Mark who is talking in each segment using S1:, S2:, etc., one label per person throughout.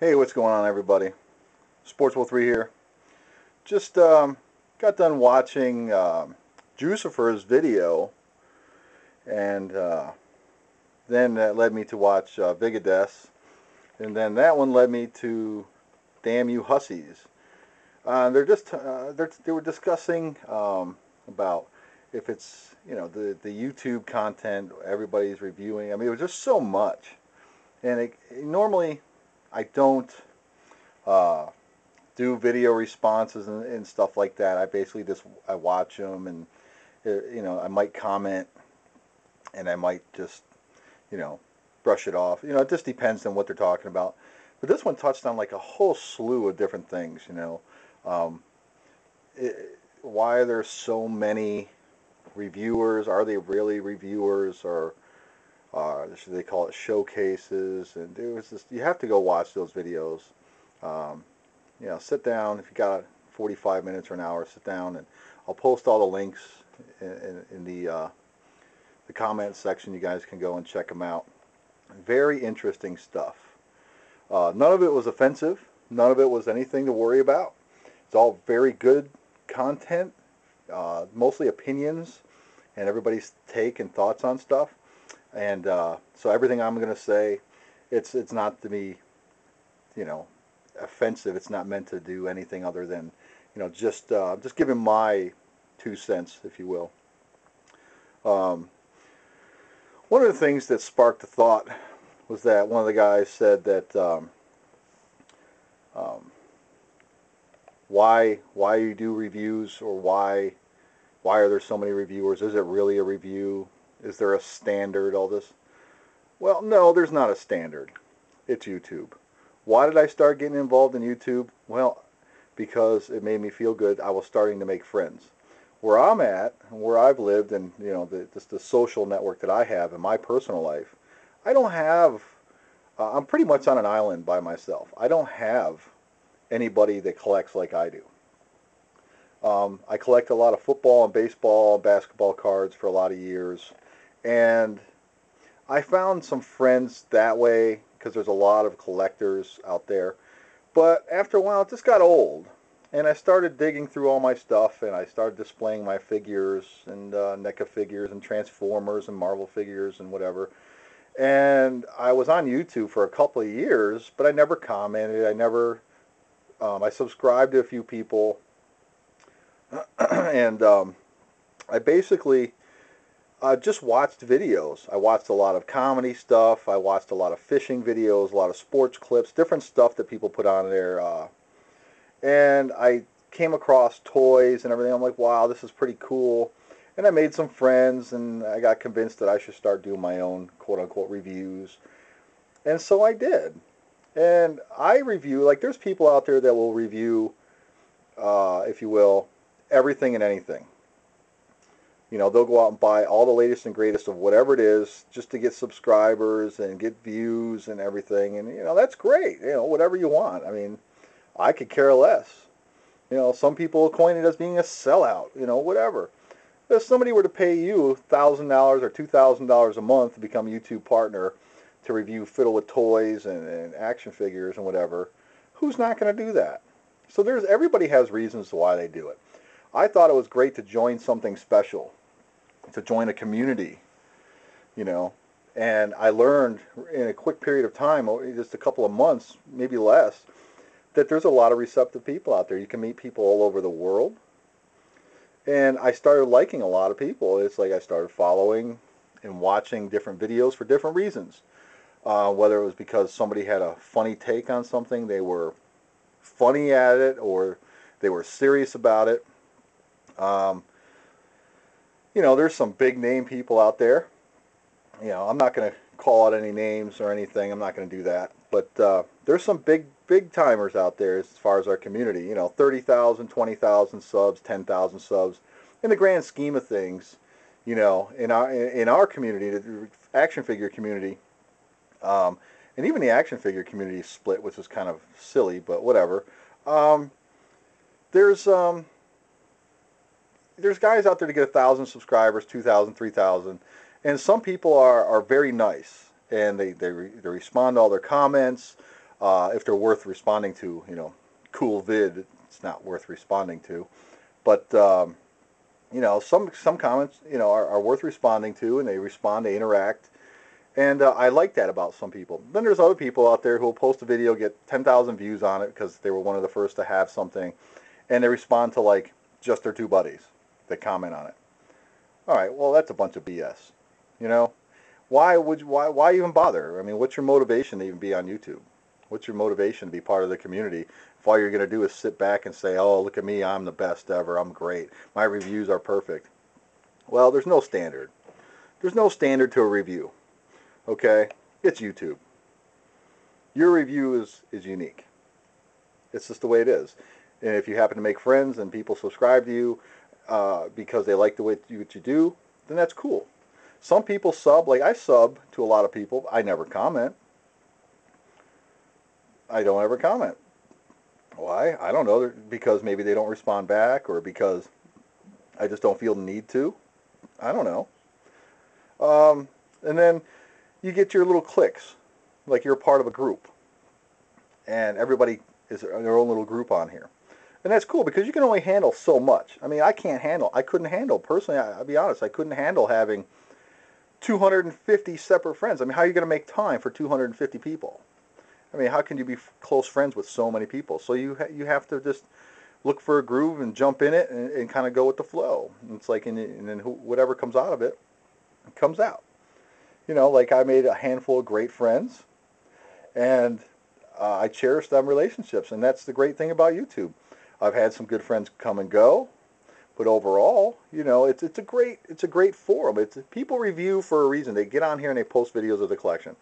S1: Hey, what's going on, everybody? Sports03 here. Just got done watching Drewsifer's video, and then that led me to watch Vigadeath, and then that one led me to Damn You Hussies. They were discussing about if it's the YouTube content everybody's reviewing. I mean, it was just so much, and normally I don't do video responses and stuff like that. I basically I watch them, and I might comment, and I might just brush it off. It just depends on what they're talking about. But this one touched on like a whole slew of different things. Um, why are there so many reviewers? Are they really reviewers, or should they call it showcases? And it was just, you have to go watch those videos. Sit down if you got 45 minutes or an hour. Sit down, and I'll post all the links in the comment section. You guys can go and check them out. Very interesting stuff. None of it was offensive. None of it was anything to worry about. It's all very good content, mostly opinions and everybody's take and thoughts on stuff. And so everything I'm going to say, it's not to be, offensive. It's not meant to do anything other than, just giving my 2 cents, if you will. One of the things that sparked a thought was that one of the guys said that why you do reviews, or why are there so many reviewers? Is it really a review? Is there a standard? All this? Well, no, there's not a standard. It's YouTube. Why did I start getting involved in YouTube? Well, because it made me feel good. I was starting to make friends. Where I'm at, where I've lived, and the social network that I have in my personal life, I don't have. I'm pretty much on an island by myself. I don't have anybody that collects like I do. I collect a lot of football and baseball and basketball cards for a lot of years, and I found some friends that way because there's a lot of collectors out there. But after a while, it just got old, and I started digging through all my stuff, and I started displaying my figures and NECA figures and Transformers and Marvel figures and whatever. And I was on YouTube for a couple of years, but I never commented. I subscribed to a few people, and I basically just watched videos. I watched a lot of comedy stuff. I watched a lot of fishing videos, a lot of sports clips, different stuff that people put on there. And I came across toys and everything. I'm like, wow, this is pretty cool. And I made some friends, and I got convinced that I should start doing my own quote-unquote reviews. And so I did. And I review, like, there's people out there that will review, if you will, everything and anything. They'll go out and buy all the latest and greatest of whatever it is just to get subscribers and get views and everything. And, that's great. Whatever you want. I mean, I could care less. Some people coin it as being a sellout, whatever. If somebody were to pay you $1,000 or $2,000 a month to become a YouTube partner to review Fiddle with Toys and action figures and whatever, who's not going to do that? So everybody has reasons why they do it. I thought it was great to join something special, to join a community, and I learned in a quick period of time, just a couple of months, maybe less, that there's a lot of receptive people out there. You can meet people all over the world. And I started liking a lot of people. It's like I started following and watching different videos for different reasons. Whether it was because somebody had a funny take on something, they were funny at it, or they were serious about it. There's some big name people out there. I'm not going to call out any names or anything. I'm not going to do that. But there's some big timers out there as far as our community. 30,000, 20,000 subs, 10,000 subs. In the grand scheme of things, in our community, the action figure community, and even the action figure community is split, which is kind of silly, but whatever. There's guys out there to get 1,000 subscribers, 2,000, 3,000, and some people are very nice, and they respond to all their comments. if they're worth responding to. You know, cool vid, it's not worth responding to. But you know, some comments, you know, are worth responding to, and they respond, they interact. And I like that about some people. Then there's other people out there who will post a video, get 10,000 views on it because they were one of the first to have something, and they respond to like just their two buddies that comment on it. All right, well that's a bunch of BS. You know, why even bother? I mean, what's your motivation to even be on YouTube? What's your motivation to be part of the community if all you're going to do is sit back and say, "Oh, look at me, I'm the best ever, I'm great, my reviews are perfect"? Well, there's no standard. There's no standard to a review. Okay, it's YouTube. Your review is unique. It's just the way it is. And if you happen to make friends and people subscribe to you because they like the way what you do, then that's cool. Some people sub, like I sub to a lot of people. I never comment. I don't ever comment. Why? I don't know. Because maybe they don't respond back, or because I just don't feel the need to. I don't know. And then you get your little cliques, like you're a part of a group, and everybody is their own little group on here, and that's cool because you can only handle so much. I mean, I couldn't handle personally. I'll be honest, I couldn't handle having 250 separate friends. I mean, how are you going to make time for 250 people? I mean, how can you be close friends with so many people? So you have to just look for a groove and jump in it and kind of go with the flow. And it's like, and then whatever comes out of it comes out. You know, like I made a handful of great friends, and I cherish them relationships, and that's the great thing about YouTube. I've had some good friends come and go, but overall, you know, it's a great forum. People review for a reason. They get on here and they post videos of the collection.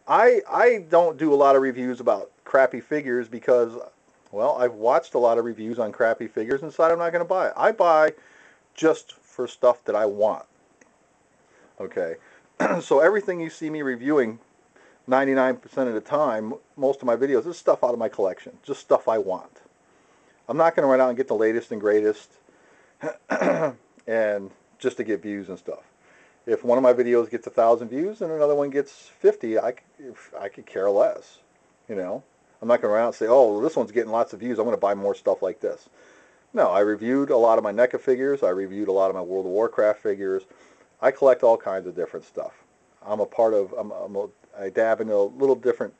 S1: I don't do a lot of reviews about crappy figures because, well, I've watched a lot of reviews on crappy figures and decided I'm not going to buy it. I buy just for stuff that I want. Okay. So everything you see me reviewing 99% of the time, most of my videos, is stuff out of my collection. Just stuff I want. I'm not going to run out and get the latest and greatest and just to get views and stuff. If one of my videos gets 1,000 views and another one gets 50, I could care less. You know, I'm not going to run out and say, "Oh, well, this one's getting lots of views, I'm going to buy more stuff like this." No, I reviewed a lot of my NECA figures. I reviewed a lot of my World of Warcraft figures. I collect all kinds of different stuff. I'm a part of. I dab in a little different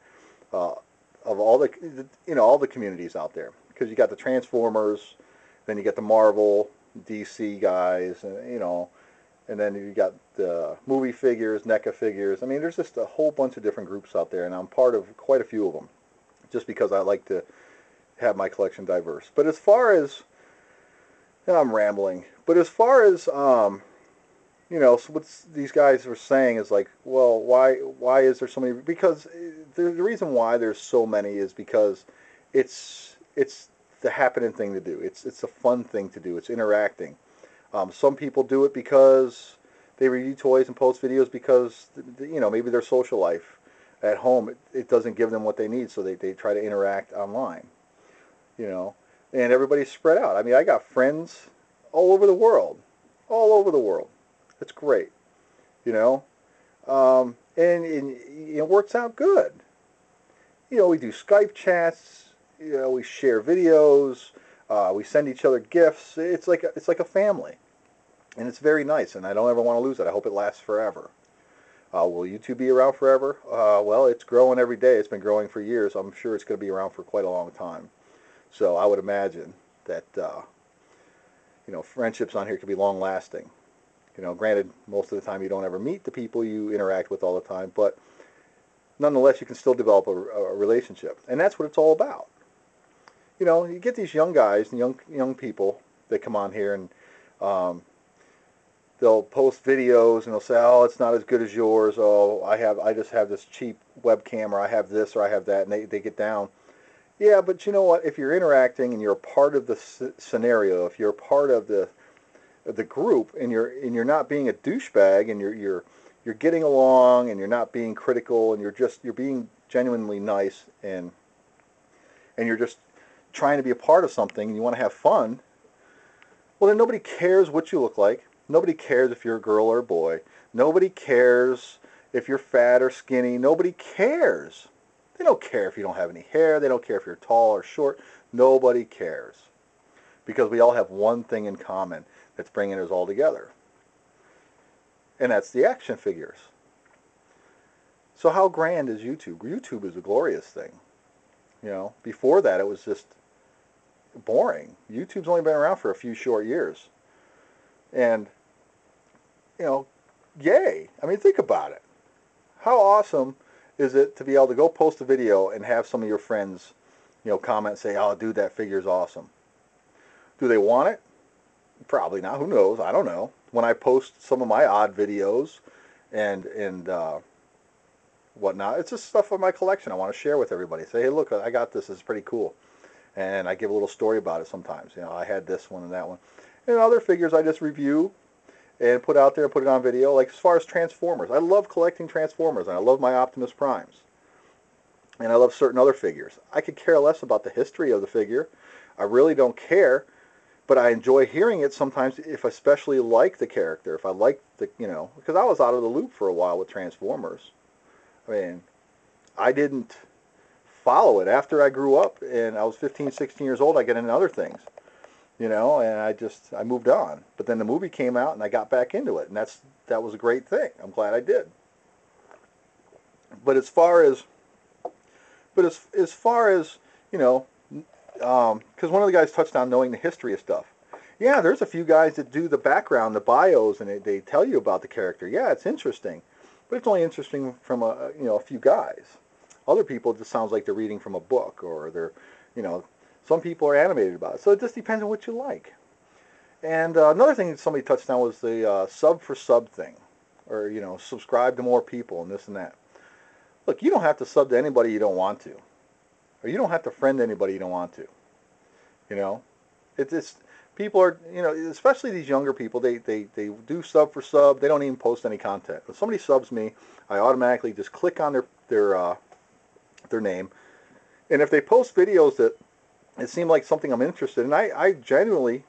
S1: of all the all the communities out there, because you got the Transformers, then you get the Marvel, DC guys, and and then you got the movie figures, NECA figures. I mean, there's just a whole bunch of different groups out there, and I'm part of quite a few of them, just because I like to have my collection diverse. But as far as, and I'm rambling, but as far as so what these guys were saying is like, well, why is there so many? Because the reason why there's so many is because it's the happening thing to do. It's a fun thing to do. It's interacting. Some people do it because they review toys and post videos because maybe their social life at home it doesn't give them what they need, so they try to interact online. And everybody's spread out. I mean, I got friends all over the world, all over the world. It's great, and it works out good. We do Skype chats, we share videos, we send each other gifts. It's like a family, and it's very nice. And I don't ever want to lose it. I hope it lasts forever. Will YouTube be around forever? Well, it's growing every day. It's been growing for years. I'm sure it's going to be around for quite a long time. So I would imagine that friendships on here could be long lasting. Granted, most of the time you don't ever meet the people you interact with all the time, but nonetheless, you can still develop a relationship, and that's what it's all about. You get these young guys and young people that come on here, and they'll post videos, and they'll say, "Oh, it's not as good as yours. Oh, I just have this cheap webcam, or I have this, or I have that," and they get down. Yeah, but you know what? If you're interacting and you're a part of the scenario, if you're a part of the group, and you're not being a douchebag, and you're getting along, and you're not being critical, and you're being genuinely nice, and you're just trying to be a part of something, and you want to have fun, well, then nobody cares what you look like. Nobody cares if you're a girl or a boy. Nobody cares if you're fat or skinny. Nobody cares. They don't care if you don't have any hair. They don't care if you're tall or short. Nobody cares. Because we all have one thing in common that's bringing us all together. And that's the action figures. So how grand is YouTube? YouTube is a glorious thing. You know, before that it was just boring. YouTube's only been around for a few short years. And, you know, yay. I mean, think about it. How awesome is it to be able to go post a video and have some of your friends, you know, comment and say, oh, dude, that figure's awesome. Do they want it? Probably not. Who knows? I don't know. When I post some of my odd videos and whatnot, it's just stuff from my collection I want to share with everybody. Say, hey, look, I got this. It's pretty cool. And I give a little story about it sometimes. You know, I had this one and that one. And other figures I just review and put out there and put it on video. Like as far as Transformers, I love collecting Transformers, and I love my Optimus Primes. And I love certain other figures. I could care less about the history of the figure. I really don't care, but I enjoy hearing it sometimes if I especially like the character. If I like the, you know, because I was out of the loop for a while with Transformers. I mean, I didn't follow it. After I grew up and I was 15, 16 years old, I got into other things. You know, and I moved on. But then the movie came out and I got back into it, and that was a great thing. I'm glad I did. But as far as you know, because one of the guys touched on knowing the history of stuff. Yeah, there's a few guys that do the background, the bios, and they tell you about the character. Yeah, it's interesting, but it's only interesting from a few guys. Other people, it just sounds like they're reading from a book, or they're, you know. Some people are animated about it. So it just depends on what you like. And another thing that somebody touched on was the sub for sub thing. Or, you know, subscribe to more people and this and that. Look, you don't have to sub to anybody you don't want to. Or you don't have to friend anybody you don't want to. You know? It's just, people are, you know, especially these younger people, they do sub for sub. They don't even post any content. If somebody subs me, I automatically just click on their name. And if they post videos that it seemed like something I'm interested in, I genuinely,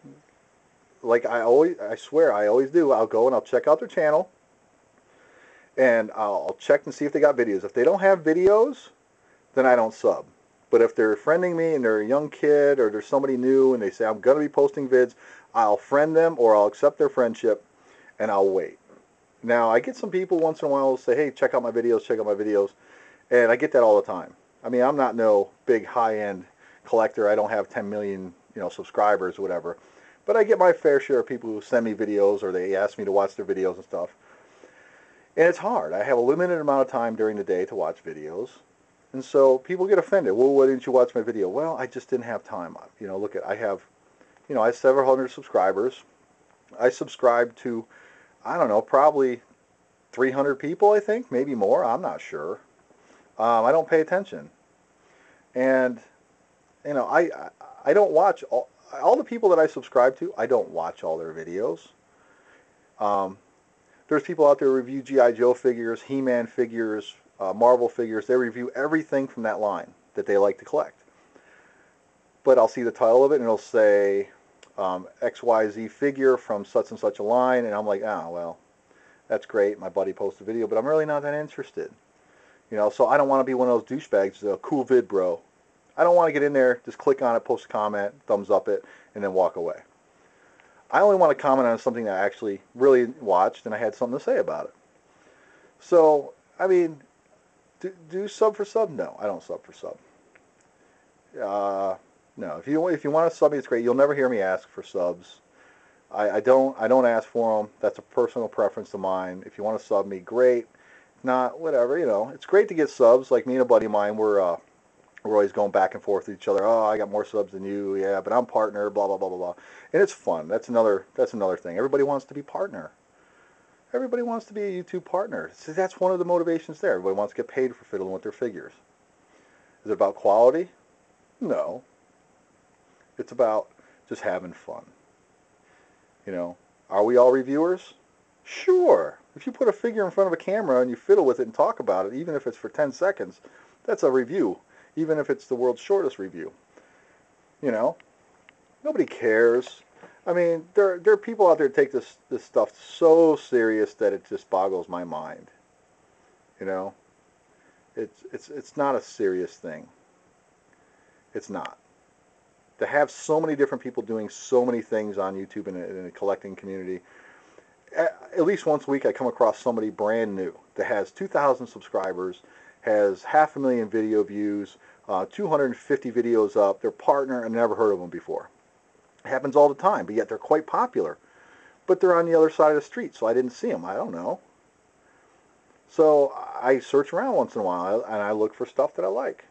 S1: like I swear I always do, I'll go and I'll check out their channel, and I'll check and see if they got videos. If they don't have videos, then I don't sub. But if they're friending me and they're a young kid or they're somebody new and they say I'm going to be posting vids, I'll friend them or I'll accept their friendship and I'll wait. Now, I get some people once in a while who say, hey, check out my videos, and I get that all the time. I mean, I'm not no big high-end collector. I don't have 10 million, you know, subscribers or whatever, but I get my fair share of people who send me videos or they ask me to watch their videos and stuff. And it's hard. I have a limited amount of time during the day to watch videos, and so people get offended. Well, why didn't you watch my video? Well, I just didn't have time. You know, look at, I have several hundred subscribers. I subscribe to, I don't know, probably 300 people, I think, maybe more. I'm not sure. I don't pay attention, and you know, I don't watch all the people that I subscribe to. I don't watch all their videos. There's people out there who review G.I. Joe figures, He-Man figures, Marvel figures. They review everything from that line that they like to collect. But I'll see the title of it and it'll say XYZ figure from such and such a line, and I'm like, oh well, that's great. My buddy posted a video, but I'm really not that interested. You know, so I don't want to be one of those douchebags. Cool vid, bro. I don't want to get in there, just click on it, post a comment, thumbs up it, and then walk away. I only want to comment on something that I actually really watched and I had something to say about it. So, I mean, do sub for sub? No, I don't sub for sub. No, if you want to sub me, it's great. You'll never hear me ask for subs. I don't ask for them. That's a personal preference of mine. If you want to sub me, great. Not, whatever, you know. It's great to get subs. Like me and a buddy of mine, we're always going back and forth with each other. Oh, I got more subs than you. Yeah, but I'm partner, blah, blah, blah, blah, blah. And it's fun. That's another thing. Everybody wants to be partner. Everybody wants to be a YouTube partner. See, that's one of the motivations there. Everybody wants to get paid for fiddling with their figures. Is it about quality? No. It's about just having fun. You know, are we all reviewers? Sure. If you put a figure in front of a camera and you fiddle with it and talk about it, even if it's for 10 seconds, that's a review. Even if it's the world's shortest review. You know, nobody cares. I mean, there are people out there that take this stuff so serious that it just boggles my mind. You know, It's not a serious thing. It's not. To have so many different people doing so many things on YouTube in a collecting community, at least once a week I come across somebody brand new that has 2,000 subscribers, has 500,000 video views, 250 videos up, their partner, and never heard of them before. It happens all the time, but yet they're quite popular. But they're on the other side of the street, so I didn't see them. I don't know. So I search around once in a while, and I look for stuff that I like.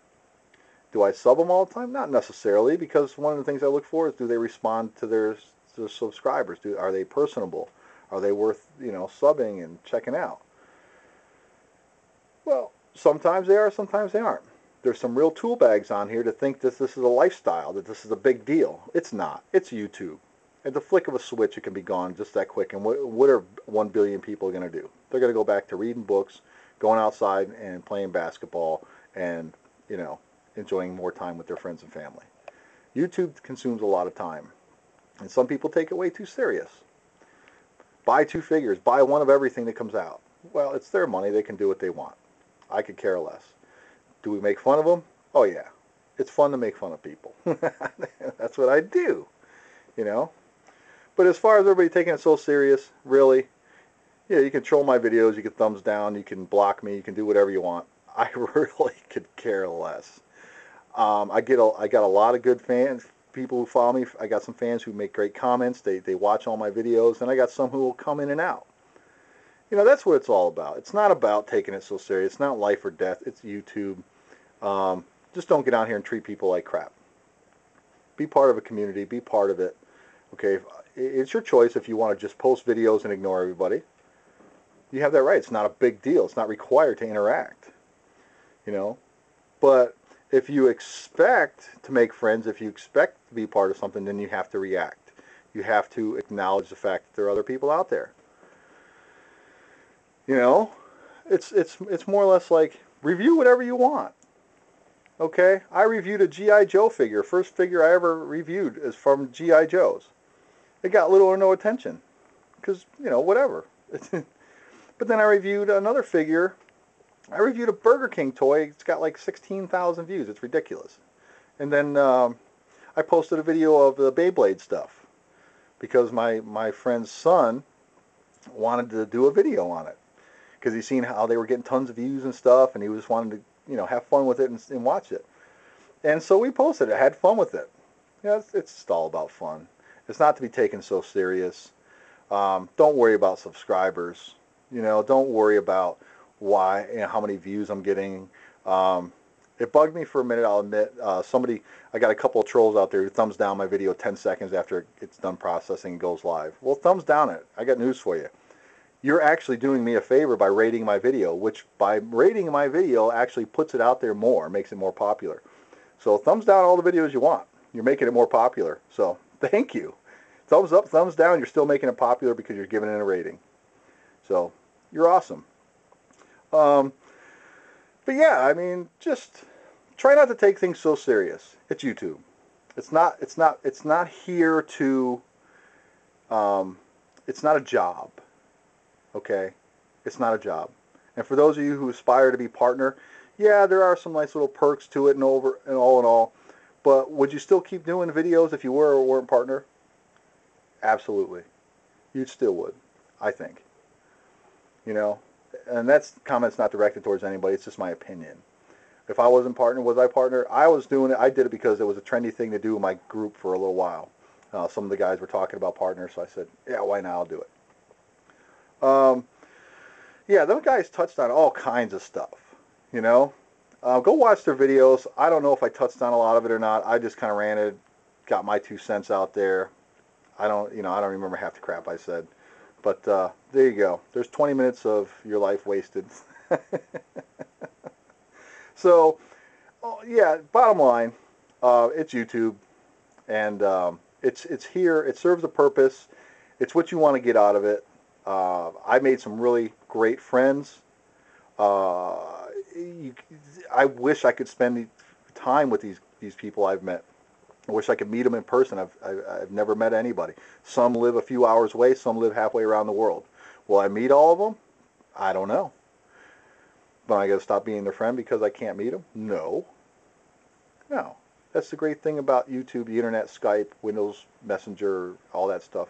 S1: Do I sub them all the time? Not necessarily, because one of the things I look for is, do they respond to their subscribers? Are they personable? Are they worth, subbing and checking out? Well, sometimes they are, sometimes they aren't. There's some real tool bags on here to think that this is a lifestyle, that this is a big deal. It's not. It's YouTube. At the flick of a switch, it can be gone just that quick. And what are 1 billion people going to do? They're going to go back to reading books, going outside and playing basketball, and, enjoying more time with their friends and family. YouTube consumes a lot of time. And some people take it way too serious. Buy 2 figures. Buy one of everything that comes out. Well, it's their money. They can do what they want. I could care less. Do we make fun of them? Oh, yeah. It's fun to make fun of people. That's what I do, But as far as everybody taking it so serious, really, yeah, you can troll my videos, you can thumbs down, you can block me, you can do whatever you want. I really could care less. I got a lot of good fans, people who follow me. I got some fans who make great comments. They watch all my videos, and I got some who will come in and out. That's what it's all about. It's not about taking it so serious. It's not life or death. It's YouTube. Just don't get out here and treat people like crap. Be part of a community. Be part of it. Okay, it's your choice if you want to just post videos and ignore everybody. You have that right. It's not a big deal. It's not required to interact. But if you expect to make friends, if you expect to be part of something, then you have to react. You have to acknowledge the fact that there are other people out there. It's more or less like, review whatever you want. Okay? I reviewed a G.I. Joe figure. First figure I ever reviewed is from G.I. Joe's. It got little or no attention. Because, whatever. But then I reviewed another figure. I reviewed a Burger King toy. It's got like 16,000 views. It's ridiculous. And then I posted a video of the Beyblade stuff. Because my friend's son wanted to do a video on it. Because he's seen how they were getting tons of views and stuff. And he just wanted to, have fun with it and watch it. And so we posted it. I had fun with it. It's just all about fun. It's not to be taken so serious. Don't worry about subscribers. Don't worry about why, how many views I'm getting. It bugged me for a minute, I'll admit. I got a couple of trolls out there who thumbs down my video 10 seconds after it's done processing and goes live. Well, thumbs down it. I got news for you. You're actually doing me a favor by rating my video, which by rating my video actually puts it out there more, makes it more popular. So thumbs down all the videos you want. You're making it more popular. So thank you. Thumbs up, thumbs down, you're still making it popular because you're giving it a rating. So you're awesome. But yeah, just try not to take things so serious. It's YouTube. It's not here to, it's not a job. Okay? It's not a job. And for those of you who aspire to be partner, yeah, there are some nice little perks to it and all. But would you still keep doing videos if you were or weren't partner? Absolutely. You still would, I think. And that's comment's not directed towards anybody. It's just my opinion. If I wasn't partner, was I partner? I was doing it. I did it because it was a trendy thing to do in my group for a little while. Some of the guys were talking about partners, so I said, yeah, why not? I'll do it. Yeah, those guys touched on all kinds of stuff, Go watch their videos. I don't know if I touched on a lot of it or not. I just kind of ranted, got my 2 cents out there. I don't remember half the crap I said. But there you go. There's 20 minutes of your life wasted. So, yeah, bottom line, it's YouTube, and it's here. It serves a purpose. It's what you want to get out of it. I made some really great friends. I wish I could spend time with these people I've met. I wish I could meet them in person. I've never met anybody. Some live a few hours away. Some live halfway around the world. Will I meet all of them? I don't know. But I got to stop being their friend because I can't meet them? No. No. That's the great thing about YouTube, the internet, Skype, Windows Messenger, all that stuff.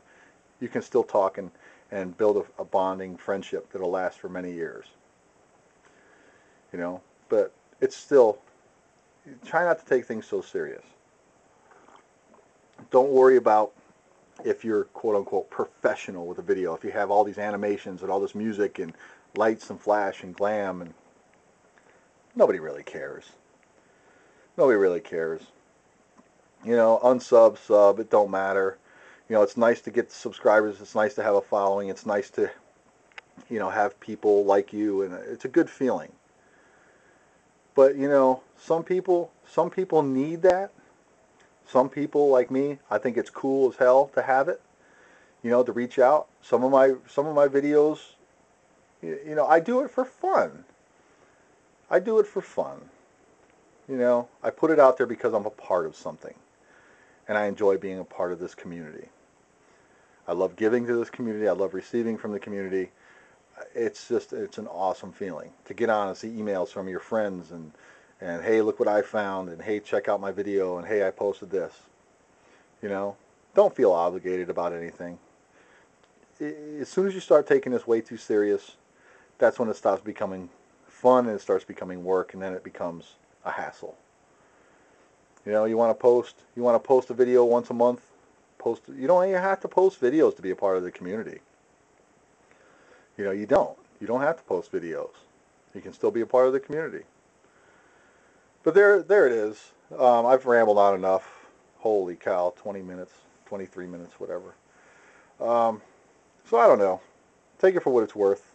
S1: You can still talk and build a bonding friendship that'll last for many years. You know, but it's still, try not to take things so serious. Don't worry about if you're quote-unquote professional with a video, if you have all these animations and all this music and lights and flash and glam, and nobody really cares. Nobody really cares. You know, unsub, sub, it don't matter. You know, it's nice to get subscribers. It's nice to have a following. It's nice to, you know, have people like you, and it's a good feeling. But, you know, some people need that. Some people, like me, I think it's cool as hell to have it, you know, to reach out. Some of my videos, you know, I do it for fun. I do it for fun. You know, I put it out there because I'm a part of something, and I enjoy being a part of this community. I love giving to this community. I love receiving from the community. It's an awesome feeling to get on and see emails from your friends and hey, look what I found, and hey, check out my video, and hey, I posted this. You know, don't feel obligated about anything. As soon as you start taking this way too serious, that's when it stops becoming fun and it starts becoming work, and then it becomes a hassle. You know, you want to post a video once a month. You don't even have to post videos to be a part of the community. You know, you don't have to post videos. You can still be a part of the community. But there it is. I've rambled on enough. Holy cow, 20 minutes, 23 minutes, whatever. So I don't know. Take it for what it's worth.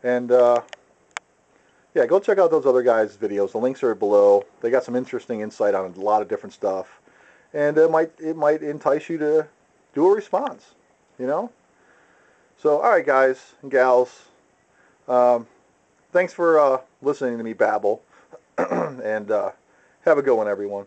S1: And yeah, go check out those other guys' videos. The links are below. They got some interesting insight on a lot of different stuff, and it might entice you to do a response. You know. So all right, guys and gals. Thanks for listening to me babble. And have a good one, everyone.